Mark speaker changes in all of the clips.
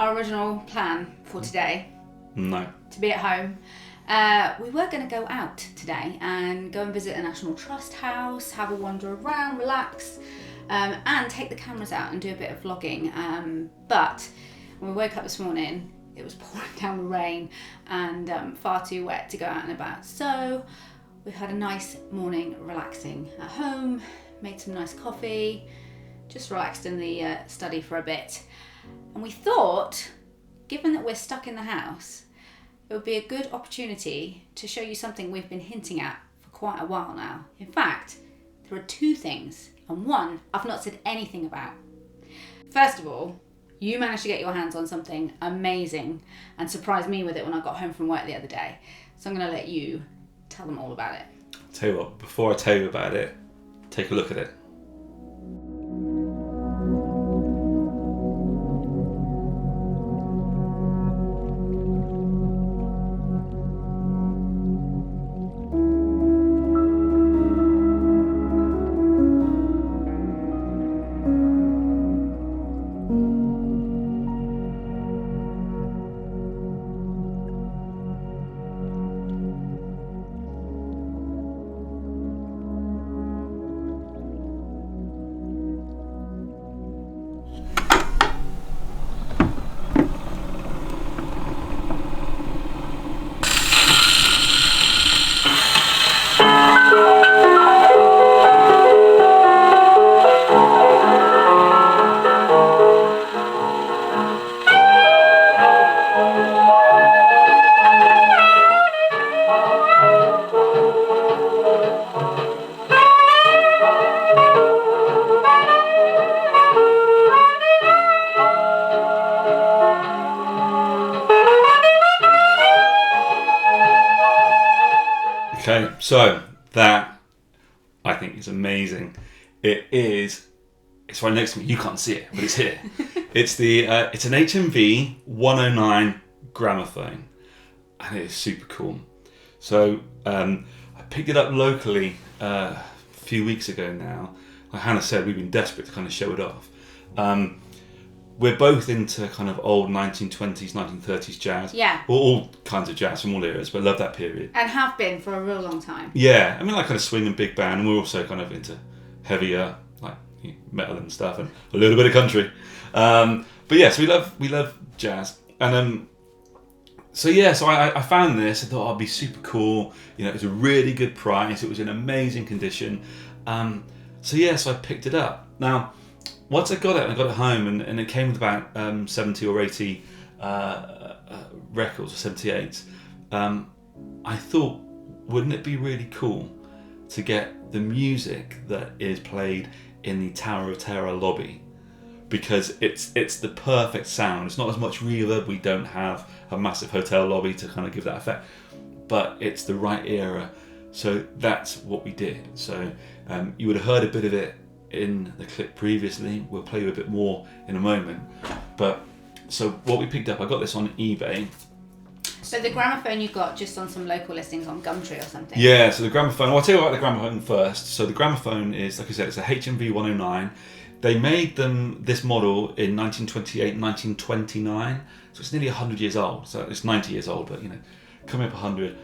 Speaker 1: our original plan for today.
Speaker 2: No.
Speaker 1: To be at home. We were going to go out today and go and visit a National Trust house, have a wander around, relax, and take the cameras out and do a bit of vlogging. But when we woke up this morning, it was pouring down with rain and far too wet to go out and about. So we had a nice morning relaxing at home, made some nice coffee, just relaxed in the study for a bit. And we thought, given that we're stuck in the house, it would be a good opportunity to show you something we've been hinting at for quite a while now. In fact, there are two things, and one I've not said anything about. First of all, you managed to get your hands on something amazing and surprised me with it when I got home from work the other day. So I'm going to let you tell them all about it.
Speaker 2: I'll tell you what, before I tell you about it, take a look at it. Okay, so that I think is amazing. It's right next to me. You can't see it, but it's here. It's an HMV 109 gramophone, and it is super cool. So I picked it up locally a few weeks ago now. Like Hannah said, we've been desperate to kind of show it off. We're both into kind of old 1920s, 1930s jazz.
Speaker 1: Yeah.
Speaker 2: Well, all kinds of jazz from all eras, but love that period.
Speaker 1: And have been for a real long time.
Speaker 2: Yeah, I mean, like kind of swing and big band, and we're also kind of into heavier, like metal and stuff, and a little bit of country. But yeah, so we love jazz, and so I found this. I thought it'd be super cool. You know, it was a really good price. It was in amazing condition. So I picked it up. Now, once I got it home, and it came with about 70 or 80 records, or 78. I thought, wouldn't it be really cool to get the music that is played in the Tower of Terror lobby? Because it's the perfect sound. It's not as much reverb. We don't have a massive hotel lobby to kind of give that effect, but it's the right era. So that's what we did. So you would have heard a bit of it in the clip previously. We'll play you a bit more in a moment. But so what we picked up, I got this on eBay.
Speaker 1: So the gramophone you got just on some local listings on Gumtree or something?
Speaker 2: Yeah, so the gramophone, well, I'll tell you about the gramophone first. So the gramophone is, like I said, it's a HMV 109. They made this model in 1928, 1929. So it's nearly 100 years old. So it's 90 years old, but coming up 100.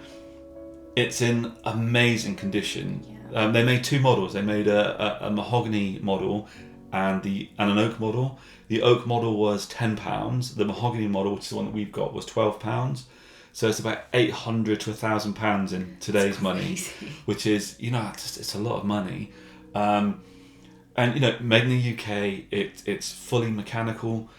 Speaker 2: It's in amazing condition. Yeah. They made two models. They made a mahogany model and an oak model. The oak model was £10. The mahogany model, which is the one that we've got, was £12. So it's about £800 to £1,000 in today's money, which is, it's a lot of money. And made in the UK, it's fully mechanical,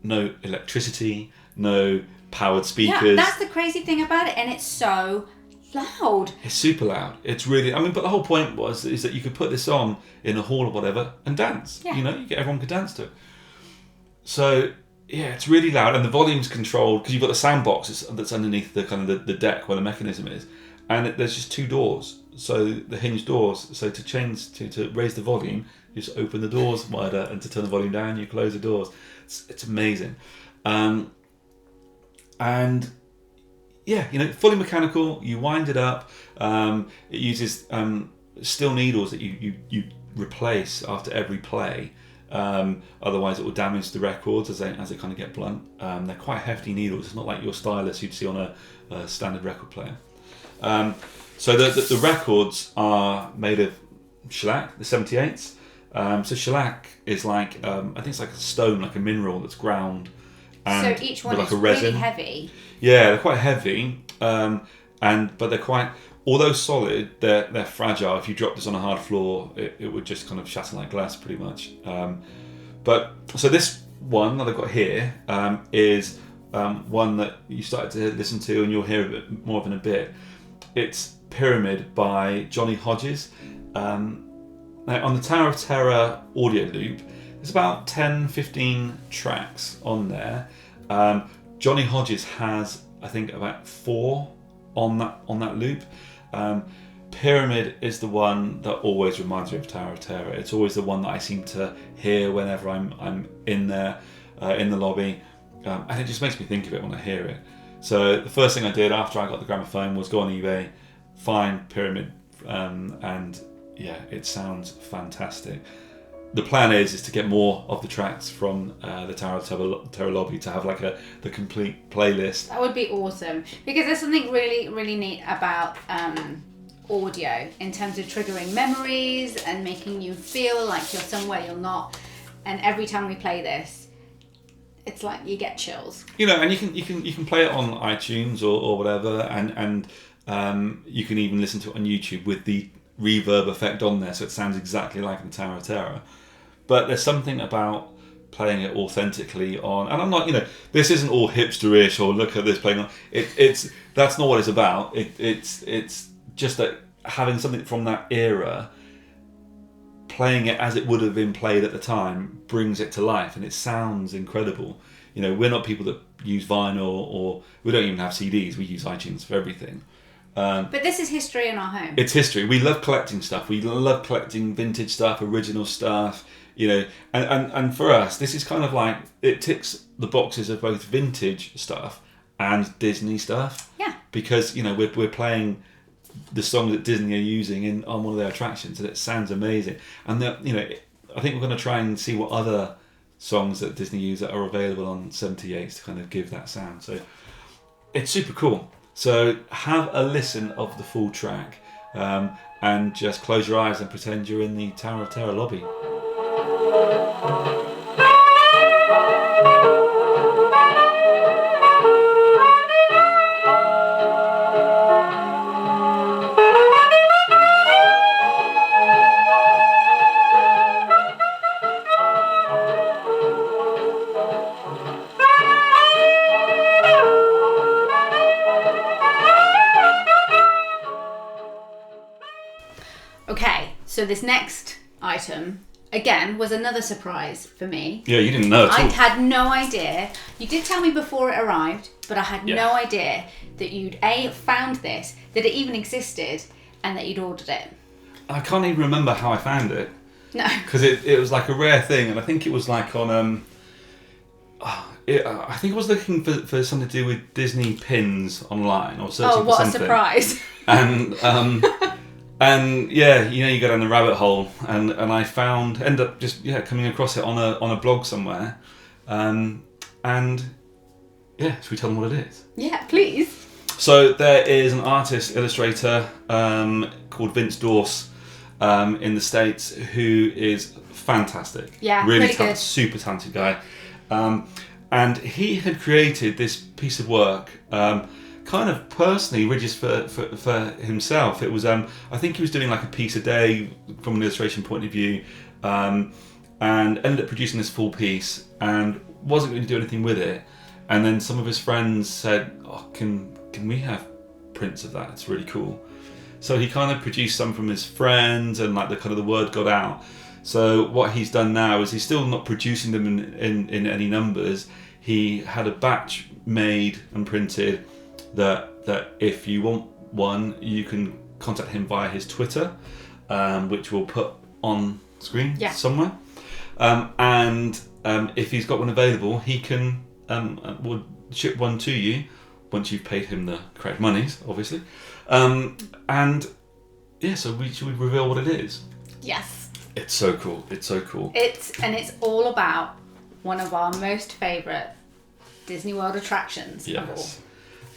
Speaker 2: no electricity, no powered speakers.
Speaker 1: Yeah, that's the crazy thing about it, and it's so loud.
Speaker 2: It's super loud. It's really, but the whole point is that you could put this on in a hall or whatever and dance. Yeah. Everyone could dance to it. So yeah, it's really loud, and the volume's controlled because you've got the sound box that's underneath the kind of the deck where the mechanism is, and there's just two doors. So the hinge doors. So to raise the volume, you just open the doors wider, and to turn the volume down, you close the doors. It's amazing, and yeah, fully mechanical. You wind it up. It uses steel needles that you replace after every play. Otherwise, it will damage the records as they kind of get blunt. They're quite hefty needles. It's not like your stylus you'd see on a standard record player. So the records are made of shellac, the 78s. So shellac is like I think it's like a stone, like a mineral that's ground. And
Speaker 1: so each one
Speaker 2: like
Speaker 1: is
Speaker 2: a resin.
Speaker 1: really heavy.
Speaker 2: Yeah, they're quite heavy, but they're quite. Although solid, they're fragile. If you drop this on a hard floor, it would just kind of shatter like glass, pretty much. But so this one that I've got here is one that you started to listen to, and you'll hear a bit more of in a bit. It's Pyramid by Johnny Hodges. Now on the Tower of Terror audio loop, there's about 10-15 tracks on there. Johnny Hodges has, I think, about 4 on that loop. Pyramid is the one that always reminds me of Tower of Terror. It's always the one that I seem to hear whenever I'm in there, in the lobby, and it just makes me think of it when I hear it. So the first thing I did after I got the gramophone was go on eBay, find Pyramid, and yeah, it sounds fantastic. The plan is to get more of the tracks from the Tower of Terror lobby to have like the complete playlist.
Speaker 1: That would be awesome, because there's something really, really neat about audio in terms of triggering memories and making you feel like you're somewhere you're not. And every time we play this, it's like you get chills.
Speaker 2: You know, and you can play it on iTunes or whatever, and you can even listen to it on YouTube with the reverb effect on there, so it sounds exactly like the Tower of Terror. But there's something about playing it authentically on, and I'm not, this isn't all hipsterish or look at this playing on. It's that's not what it's about. It's just that having something from that era, playing it as it would have been played at the time, brings it to life, and it sounds incredible. We're not people that use vinyl, or we don't even have CDs. We use iTunes for everything.
Speaker 1: But this is history in our home.
Speaker 2: It's history. We love collecting stuff. We love collecting vintage stuff, original stuff. And for us, this is kind of like, it ticks the boxes of both vintage stuff and Disney stuff.
Speaker 1: Yeah.
Speaker 2: Because we're playing the songs that Disney are using on one of their attractions, and it sounds amazing. And I think we're going to try and see what other songs that Disney use that are available on 78s to kind of give that sound. So it's super cool. So have a listen of the full track, and just close your eyes and pretend you're in the Tower of Terror lobby.
Speaker 1: Okay, so this next item, again, was another surprise for me.
Speaker 2: Yeah, you didn't know at all.
Speaker 1: I had no idea. You did tell me before it arrived, but I had no idea that you'd found this, that it even existed, and that you'd ordered it.
Speaker 2: I can't even remember how I found it.
Speaker 1: No.
Speaker 2: Because it was like a rare thing, and I think it was like on... I think I was looking for something to do with Disney pins online, or searching for something.
Speaker 1: Oh, what a surprise.
Speaker 2: And... And yeah, you go down the rabbit hole, and I ended up just coming across it on a blog somewhere, and yeah, should we tell them what it is?
Speaker 1: Yeah, please.
Speaker 2: So there is an artist illustrator called Dorse in the States who is fantastic.
Speaker 1: Yeah,
Speaker 2: really
Speaker 1: good.
Speaker 2: Super talented guy, and he had created this piece of work. Kind of personally, just for himself. It was I think he was doing like a piece a day from an illustration point of view, and ended up producing this full piece and wasn't going to do anything with it. And then some of his friends said, "Oh, can we have prints of that? It's really cool." So he kind of produced some from his friends, and like the word got out. So what he's done now is he's still not producing them in any numbers. He had a batch made and printed. That if you want one, you can contact him via his Twitter, which we'll put on screen somewhere. And if he's got one available, he can would ship one to you once you've paid him the correct monies, obviously. And yeah, so should we reveal what it is?
Speaker 1: Yes.
Speaker 2: It's so cool. It's so cool.
Speaker 1: It's all about one of our most favourite Disney World attractions of all.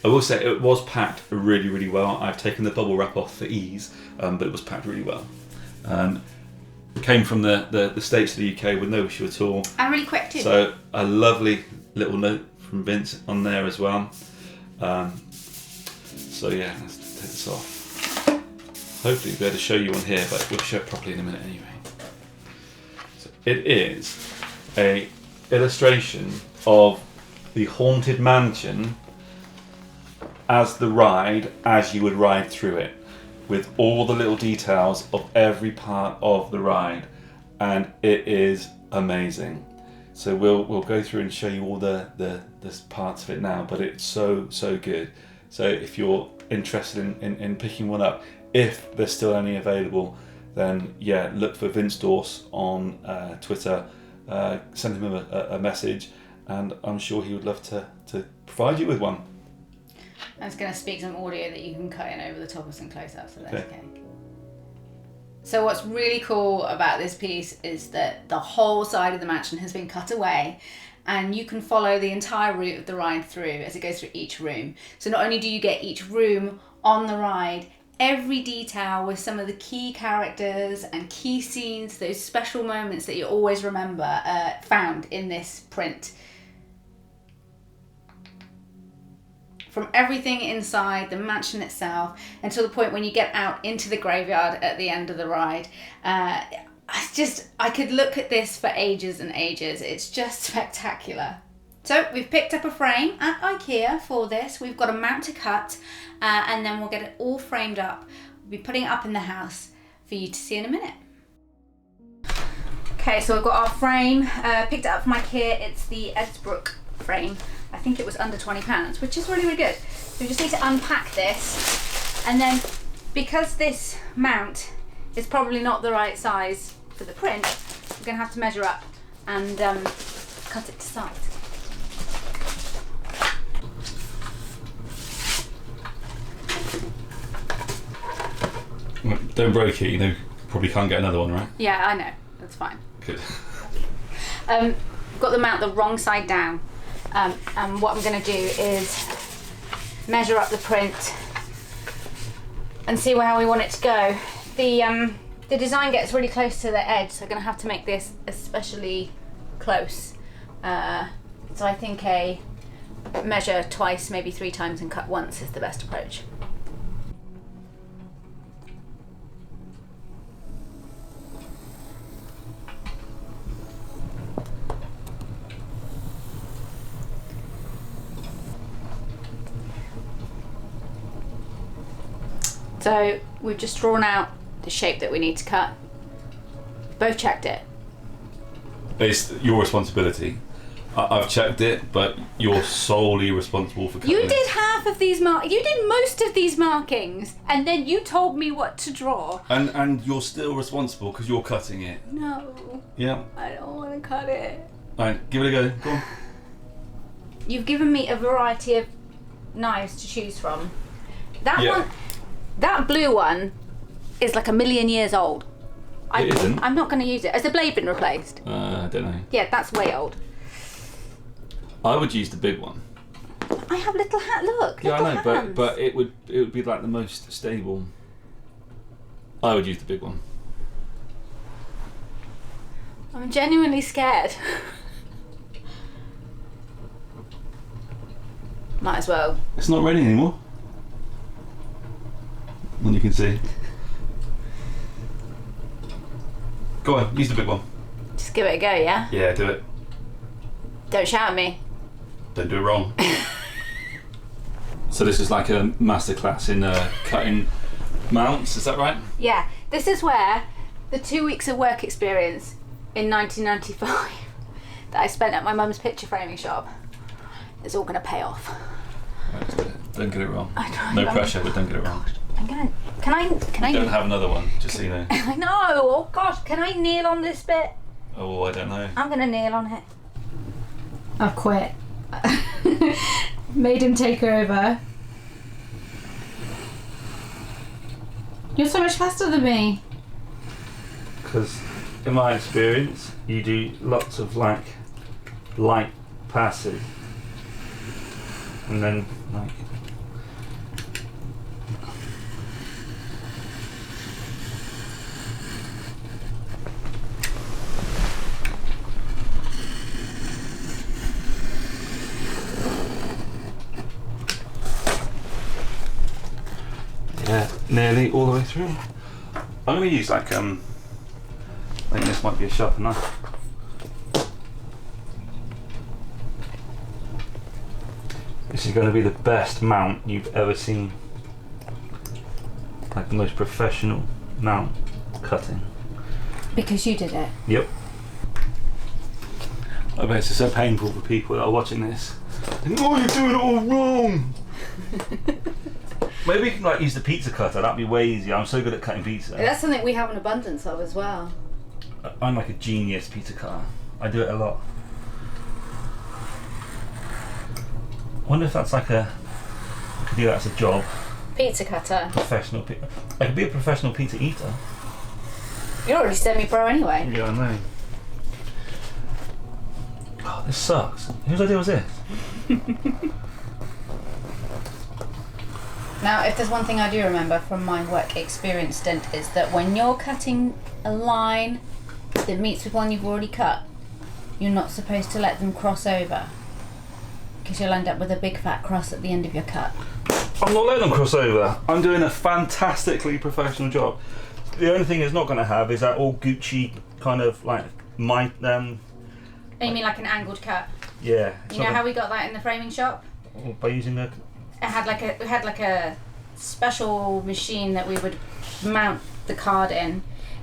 Speaker 2: I will say it was packed really, really well. I've taken the bubble wrap off for ease, but it was packed really well. It came from the States to the UK with no issue at all.
Speaker 1: And really quick too.
Speaker 2: So a lovely little note from Vince on there as well. So yeah, let's take this off. Hopefully we'll be able to show you on here, but we'll show it properly in a minute anyway. So it is a illustration of the Haunted Mansion as the ride, as you would ride through it, with all the little details of every part of the ride, and it is amazing. So we'll go through and show you all the parts of it now, but it's so good. So if you're interested in picking one up, if there's still any available, then yeah, look for Vince Dorse on Twitter, send him a message, and I'm sure he would love to provide you with one.
Speaker 1: I'm just going to speak some audio that you can cut in over the top of some close-ups, so that's okay. So what's really cool about this piece is that the whole side of the mansion has been cut away, and you can follow the entire route of the ride through as it goes through each room. So not only do you get each room on the ride, every detail with some of the key characters and key scenes, those special moments that you always remember, found in this print. From everything inside the mansion itself until the point when you get out into the graveyard at the end of the ride. I could look at this for ages and ages. It's just spectacular. So we've picked up a frame at IKEA for this. We've got a mount to cut, and then we'll get it all framed up. We'll be putting it up in the house for you to see in a minute. Okay, so we've got our frame picked up from IKEA. It's the Edsbrook frame. I think it was under £20, which is really, really good. So we just need to unpack this, and then because this mount is probably not the right size for the print, we're going to have to measure up and cut it to size.
Speaker 2: Don't break it, you probably can't get another one, right?
Speaker 1: Yeah, I know, that's fine.
Speaker 2: Good.
Speaker 1: Got the mount the wrong side down. And what I'm going to do is measure up the print and see how we want it to go. The design gets really close to the edge, so I'm going to have to make this especially close. So I think a measure twice, maybe 3 times, and cut once is the best approach. So we've just drawn out the shape that we need to cut. Both checked it.
Speaker 2: It's your responsibility. I've checked it, but you're solely responsible for cutting.
Speaker 1: You did half of these you did most of these markings, and then you told me what to draw.
Speaker 2: And you're still responsible because you're cutting it.
Speaker 1: No.
Speaker 2: Yeah.
Speaker 1: I don't want to cut it.
Speaker 2: Alright, give it a go. Go on.
Speaker 1: You've given me a variety of knives to choose from. That blue one is like 1,000,000 years old.
Speaker 2: It isn't.
Speaker 1: I'm not going to use it. Has the blade been replaced?
Speaker 2: I don't know.
Speaker 1: Yeah, that's way old.
Speaker 2: I would use the big one.
Speaker 1: I have little look.
Speaker 2: Yeah,
Speaker 1: little
Speaker 2: I know,
Speaker 1: hands.
Speaker 2: but it would be like the most stable. I would use the big one.
Speaker 1: I'm genuinely scared. Might as well.
Speaker 2: It's not raining anymore. One you can see. Go on, use the big one.
Speaker 1: Just give it a go, yeah?
Speaker 2: Yeah, do it.
Speaker 1: Don't shout at me.
Speaker 2: Don't do it wrong. So this is like a masterclass in cutting mounts, is that right?
Speaker 1: Yeah, this is where the 2 weeks of work experience in 1995 that I spent at my mum's picture framing shop is all going to pay off.
Speaker 2: Right, don't get it wrong.
Speaker 1: No
Speaker 2: pressure, but don't get it wrong.
Speaker 1: Can I?
Speaker 2: Don't have another one, just so you know.
Speaker 1: I know. Oh gosh, can I kneel on this bit?
Speaker 2: Oh, I don't know.
Speaker 1: I'm gonna kneel on it. I've quit. Made him take over. You're so much faster than me.
Speaker 2: Because in my experience, you do lots of like light passes, and then like. Yeah, nearly all the way through. I'm going to use like I think this might be a sharper knife. This is going to be the best mount you've ever seen. Like the most professional mount cutting.
Speaker 1: Because you did it.
Speaker 2: Yep. I bet it's so painful for people that are watching this. Oh, you're doing it all wrong! Maybe we can like use the pizza cutter, that'd be way easier. I'm so good at cutting pizza.
Speaker 1: That's something we have an abundance of as well.
Speaker 2: I'm like a genius pizza cutter. I do it a lot. I wonder if that's like I could do that as a job.
Speaker 1: Pizza cutter.
Speaker 2: Professional I could be a professional pizza eater.
Speaker 1: You're already semi-pro anyway.
Speaker 2: Yeah, I know. Oh, this sucks. Whose idea was this?
Speaker 1: Now, if there's one thing I do remember from my work experience stint is that when you're cutting a line that meets with one you've already cut, you're not supposed to let them cross over, because you'll end up with a big fat cross at the end of your cut.
Speaker 2: I'm not letting them cross over. I'm doing a fantastically professional job. The only thing it's not going to have is that all Gucci kind of like my
Speaker 1: Oh, you mean like an angled cut?
Speaker 2: Yeah.
Speaker 1: You know how we got that in the framing shop?
Speaker 2: By using the.
Speaker 1: We had like a special machine that we would mount the card in,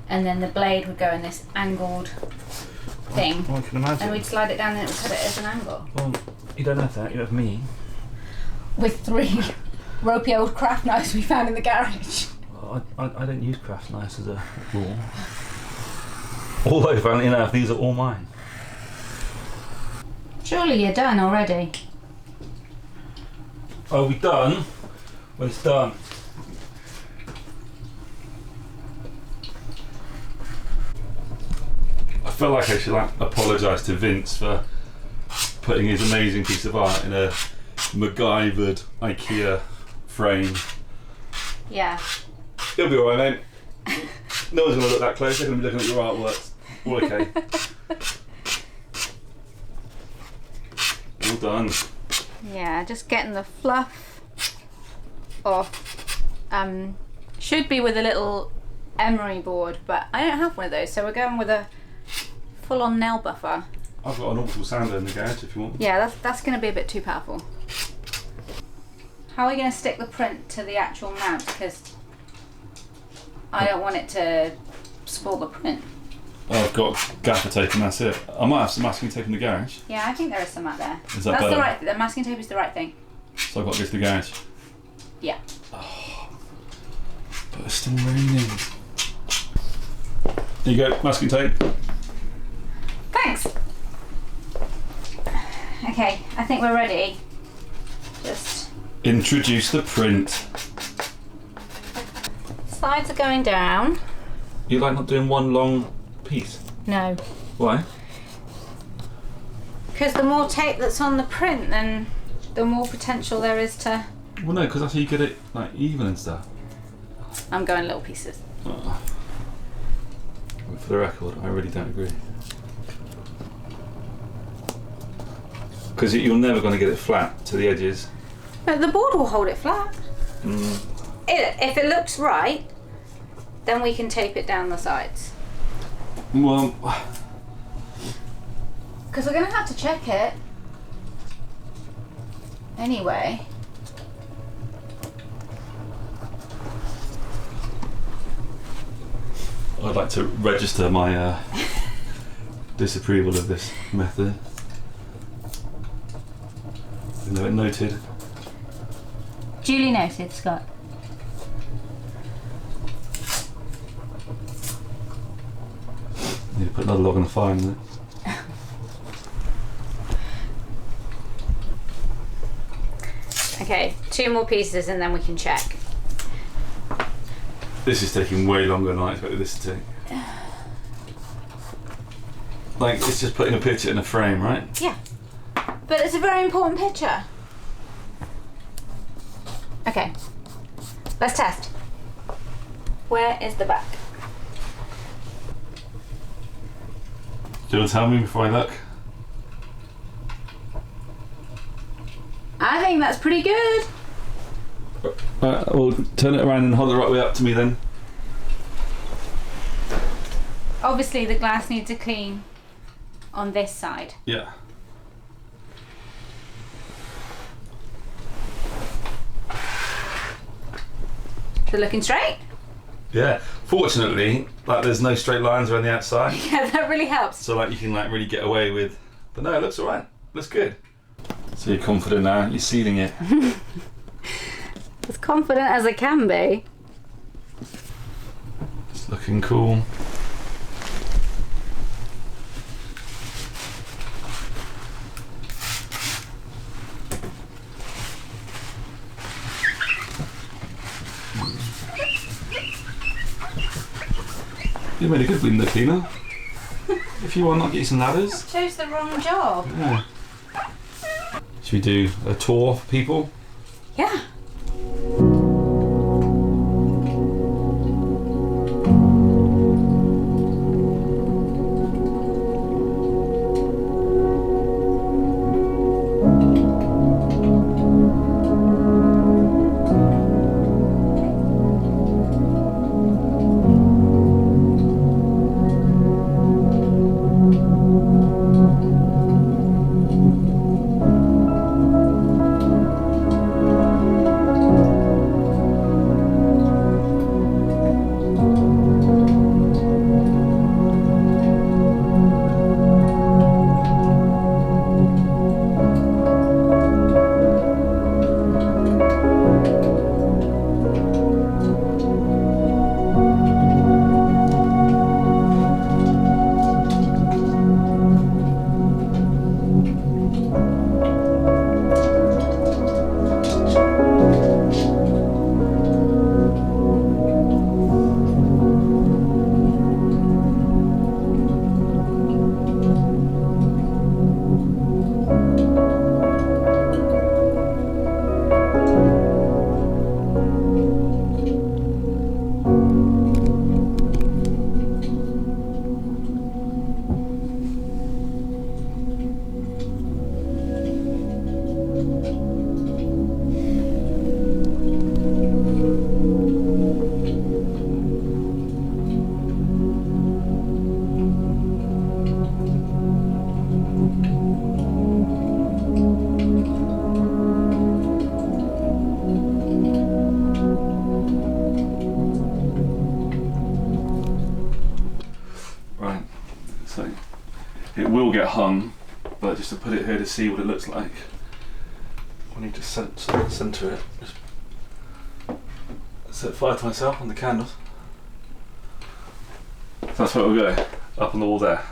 Speaker 1: and then the blade would go in this angled thing.
Speaker 2: I can imagine.
Speaker 1: And we'd slide it down and it would cut it as an angle.
Speaker 2: Well, you don't have that. You have me.
Speaker 1: With 3 ropey old craft knives we found in the garage.
Speaker 2: Well, I don't use craft knives as a rule. Although, funnily enough, these are all mine.
Speaker 1: Surely you're done already.
Speaker 2: Are we done? Well, it's done. I feel like I should apologise to Vince for putting his amazing piece of art in a MacGyvered IKEA frame.
Speaker 1: Yeah.
Speaker 2: It'll be alright, mate. No one's going to look that close. They're going to be looking at your artwork. All okay. All done.
Speaker 1: Yeah, just getting the fluff off. Should be with a little emery board, but I don't have one of those, so we're going with a full-on nail buffer.
Speaker 2: I've got an awful sander in the garage if you want.
Speaker 1: Yeah, that's going to be a bit too powerful. How are we going to stick the print to the actual mount? Because I don't want it to spoil the print.
Speaker 2: I've got gaffer tape and that's it. I might have some masking tape in the garage.
Speaker 1: Yeah, I think there is some out there.
Speaker 2: Is that
Speaker 1: That's
Speaker 2: better?
Speaker 1: the right. The masking tape is the right thing.
Speaker 2: So I've got to go to the garage.
Speaker 1: Yeah.
Speaker 2: Oh, but it's still raining. There you go, masking tape.
Speaker 1: Thanks. Okay, I think we're ready. Just
Speaker 2: Introduce the print.
Speaker 1: sides are going down.
Speaker 2: You like not doing one long piece?
Speaker 1: No.
Speaker 2: Why?
Speaker 1: Because the more tape that's on the print, then the more potential there is to...
Speaker 2: Well, no, because that's how you get it like even and stuff.
Speaker 1: I'm going little pieces.
Speaker 2: Oh. For the record, I really don't agree. Because you're never going to get it flat to the edges.
Speaker 1: But the board will hold it flat.
Speaker 2: Mm.
Speaker 1: If it looks right, then we can tape it down the sides.
Speaker 2: Well,
Speaker 1: Because we're going to have to check it. Anyway.
Speaker 2: I'd like to register my disapproval of this method. Even though it noted.
Speaker 1: Duly noted, Scott.
Speaker 2: Need to put another log on the fire in there.
Speaker 1: Okay, 2 more pieces and then we can check.
Speaker 2: This is taking way longer than I expected this to take. like it's just putting a picture in a frame, right?
Speaker 1: Yeah. But it's a very important picture. Okay. Let's test. Where is the back?
Speaker 2: Do you want to tell me before I look?
Speaker 1: I think that's pretty good.
Speaker 2: Well, turn it around and hold it right way up to me then.
Speaker 1: Obviously the glass needs a clean on this side.
Speaker 2: Yeah.
Speaker 1: Is it looking straight?
Speaker 2: Yeah. Fortunately, like there's no straight lines around the outside.
Speaker 1: Yeah, that really helps.
Speaker 2: So like you can like really get away with. But no, it looks alright. Looks good. So you're confident now. You're sealing it.
Speaker 1: As confident as I can be.
Speaker 2: It's looking cool. You made a good window cleaner. If you want, I'll get you some ladders.
Speaker 1: Chose the wrong job.
Speaker 2: Yeah. Should we do a tour for people?
Speaker 1: Yeah.
Speaker 2: It will get hung, but just to put it here to see what it looks like, I need to centre it. Just set fire to myself on the candles. So that's where it will go, up on the wall there.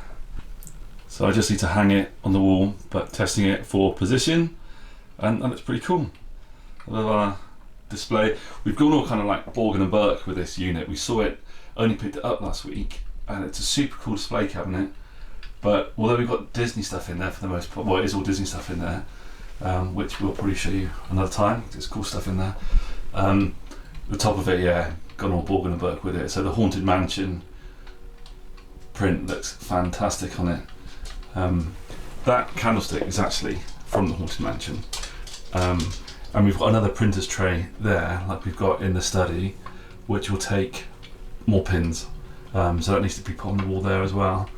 Speaker 2: So I just need to hang it on the wall, but testing it for position, and it's pretty cool. A little display. We've gone all kind of like Borgin and Burke with this unit. We saw it, only picked it up last week, and it's a super cool display cabinet. But although we've got Disney stuff in there for the most part, well, it is all Disney stuff in there, which we'll probably show you another time. There's cool stuff in there. The top of it, yeah, gone all Borgin and Burke with it. So the Haunted Mansion print looks fantastic on it. That candlestick is actually from the Haunted Mansion. And we've got another printer's tray there, like we've got in the study, which will take more pins. So that needs to be put on the wall there as well.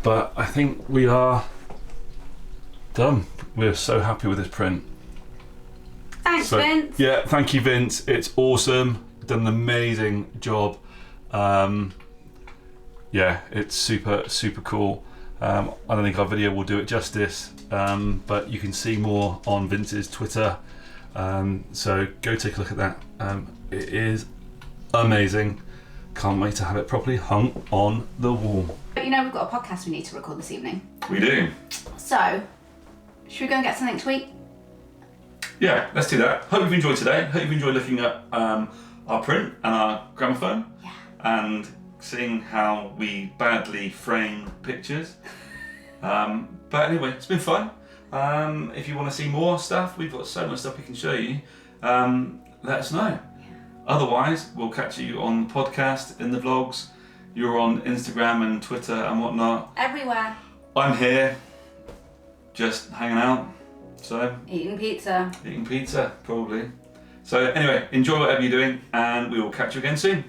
Speaker 2: But I think we are done. We're so happy with this print.
Speaker 1: Thanks, Vince.
Speaker 2: Yeah, thank you, Vince. It's awesome. Done an amazing job. Yeah, it's super, super cool. I don't think our video will do it justice, but you can see more on Vince's Twitter. So go take a look at that. It is amazing. Can't wait to have it properly hung on the wall.
Speaker 1: But you know, we've got a podcast we need to record this evening.
Speaker 2: We do.
Speaker 1: So, should we go and get something to eat?
Speaker 2: Yeah, let's do that. Hope you've enjoyed today. Hope you've enjoyed looking at our print and our gramophone.
Speaker 1: Yeah.
Speaker 2: And seeing how we badly frame pictures. But anyway, it's been fun. If you want to see more stuff, we've got so much stuff we can show you. Let us know. Otherwise, we'll catch you on the podcast, in the vlogs. You're on Instagram and Twitter and whatnot.
Speaker 1: Everywhere.
Speaker 2: I'm here, just hanging out. So
Speaker 1: Eating pizza.
Speaker 2: Eating pizza, probably. So anyway, enjoy whatever you're doing, and we will catch you again soon.